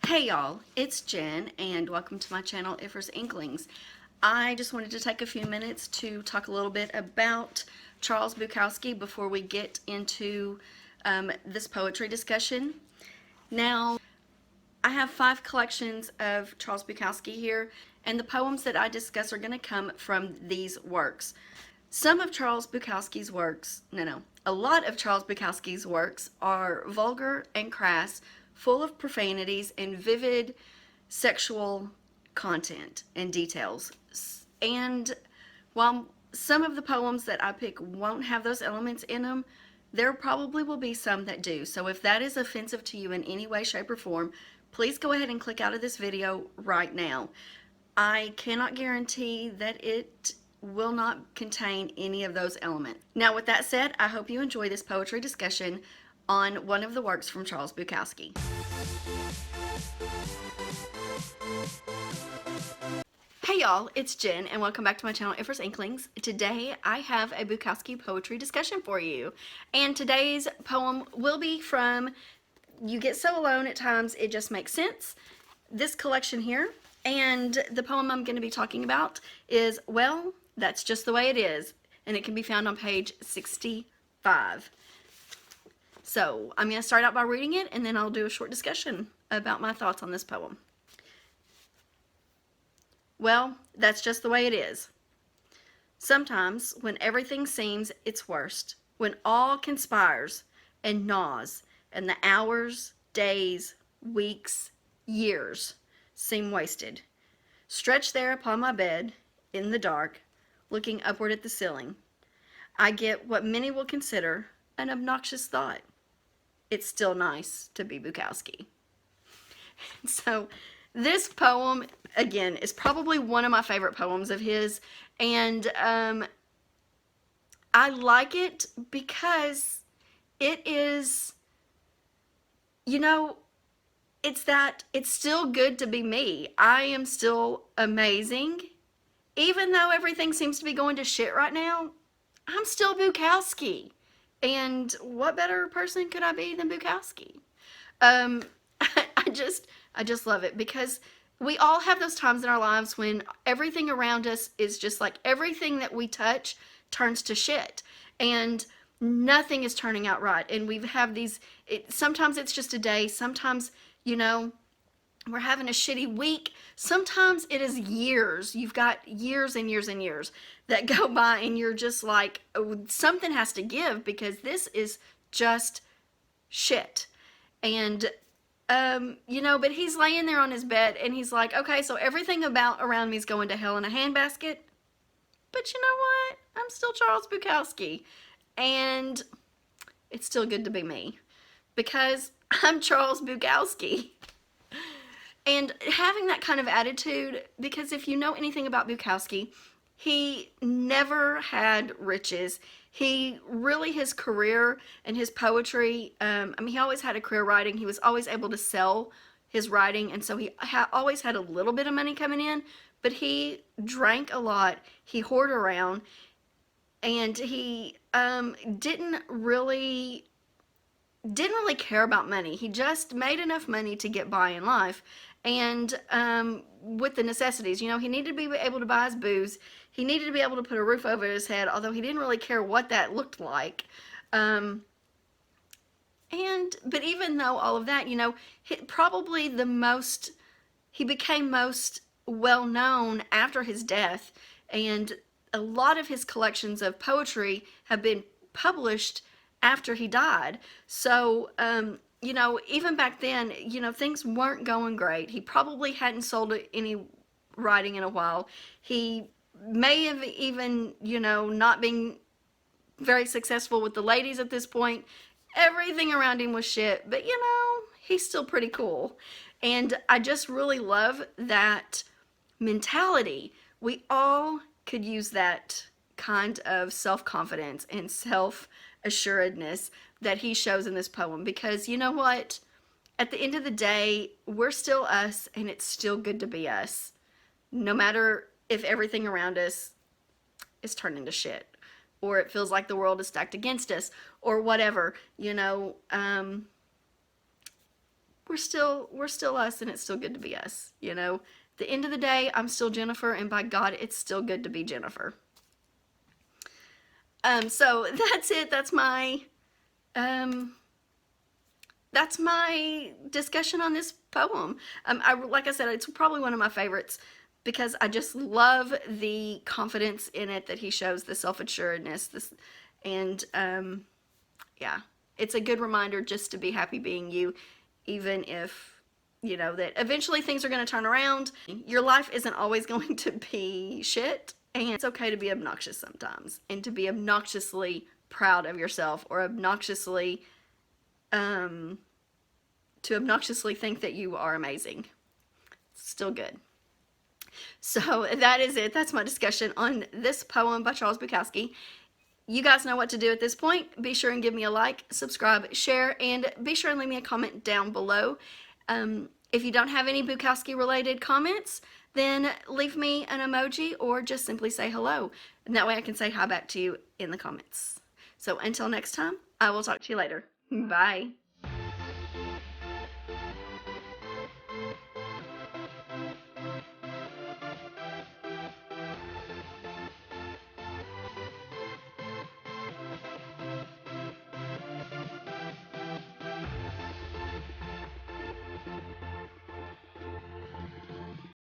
Hey y'all, it's Jen and welcome to my channel Iffer's Inklings. I just wanted to take a few minutes to talk a little bit about Charles Bukowski before we get into this poetry discussion. Now, I have 5 collections of Charles Bukowski here, and the poems that I discuss are going to come from these works. Some of Charles Bukowski's works, a lot of Charles Bukowski's works are vulgar and crass, full of profanities and vivid sexual content and details. And while some of the poems that I pick won't have those elements in them, there probably will be some that do. So if that is offensive to you in any way, shape, or form, please go ahead and click out of this video right now. I cannot guarantee that it will not contain any of those elements. Now, with that said, I hope you enjoy this poetry discussion on one of the works from Charles Bukowski. Hey y'all, it's Jen and welcome back to my channel Iffer's Inklings. Today I have a Bukowski poetry discussion for you. And today's poem will be from You Get So Alone at Times It Just Makes Sense, this collection here. And the poem I'm going to be talking about is Well, That's Just the Way It Is, and it can be found on page 65. So I'm going to start out by reading it and then I'll do a short discussion about my thoughts on this poem. Well, that's just the way it is. Sometimes, when everything seems its worst, when all conspires and gnaws, and the hours, days, weeks, years seem wasted, stretched there upon my bed, in the dark, looking upward at the ceiling, I get what many will consider an obnoxious thought. It's still nice to be Bukowski. So, this poem, again, is probably one of my favorite poems of his, and I like it because it is, it's still good to be me. I am still amazing. Even though everything seems to be going to shit right now, I'm still Bukowski. And what better person could I be than Bukowski? I just love it because we all have those times in our lives when everything around us is just like everything that we touch turns to shit and nothing is turning out right. And we have these, sometimes it's just a day, sometimes, we're having a shitty week. Sometimes it is years. You've got years and years and years that go by and you're just like, oh, something has to give because this is just shit. And but he's laying there on his bed and he's like, okay, so everything around me is going to hell in a handbasket. But you know what? I'm still Charles Bukowski. And it's still good to be me. Because I'm Charles Bukowski. And having that kind of attitude, because if you know anything about Bukowski, he never had riches. He really, his career and his poetry, he always had a career writing. He was always able to sell his writing, and so he always had a little bit of money coming in, but he drank a lot, he hoarded around, and he didn't really care about money. He just made enough money to get by in life. And with the necessities, he needed to be able to buy his booze. He needed to be able to put a roof over his head, although he didn't really care what that looked like. But even though all of that, he became most well known after his death, and a lot of his collections of poetry have been published after he died. So, even back then, things weren't going great. He probably hadn't sold any writing in a while. He may have even, not been very successful with the ladies at this point. Everything around him was shit, but he's still pretty cool. And I just really love that mentality. We all could use that kind of self-confidence and self-assuredness that he shows in this poem, because you know what? At the end of the day, we're still us, and it's still good to be us. No matter if everything around us is turning to shit, or it feels like the world is stacked against us, or whatever, we're still us, and it's still good to be us, you know. At the end of the day, I'm still Jennifer, and by God, it's still good to be Jennifer. So that's it. That's my discussion on this poem. Like I said, it's probably one of my favorites because I just love the confidence in it that he shows, the self-assuredness, and yeah, it's a good reminder just to be happy being you, even if, you know, that eventually things are going to turn around. Your life isn't always going to be shit, and it's okay to be obnoxious sometimes, and to be obnoxiously proud of yourself, or obnoxiously to obnoxiously think that you are amazing. Still good. So that is it. That's my discussion on this poem by Charles Bukowski. You guys know what to do at this point. Be sure and give me a like, subscribe, share, and be sure and leave me a comment down below. If you don't have any Bukowski related comments, then leave me an emoji or just simply say hello. And that way I can say hi back to you in the comments. So until next time, I will talk to you later. Bye.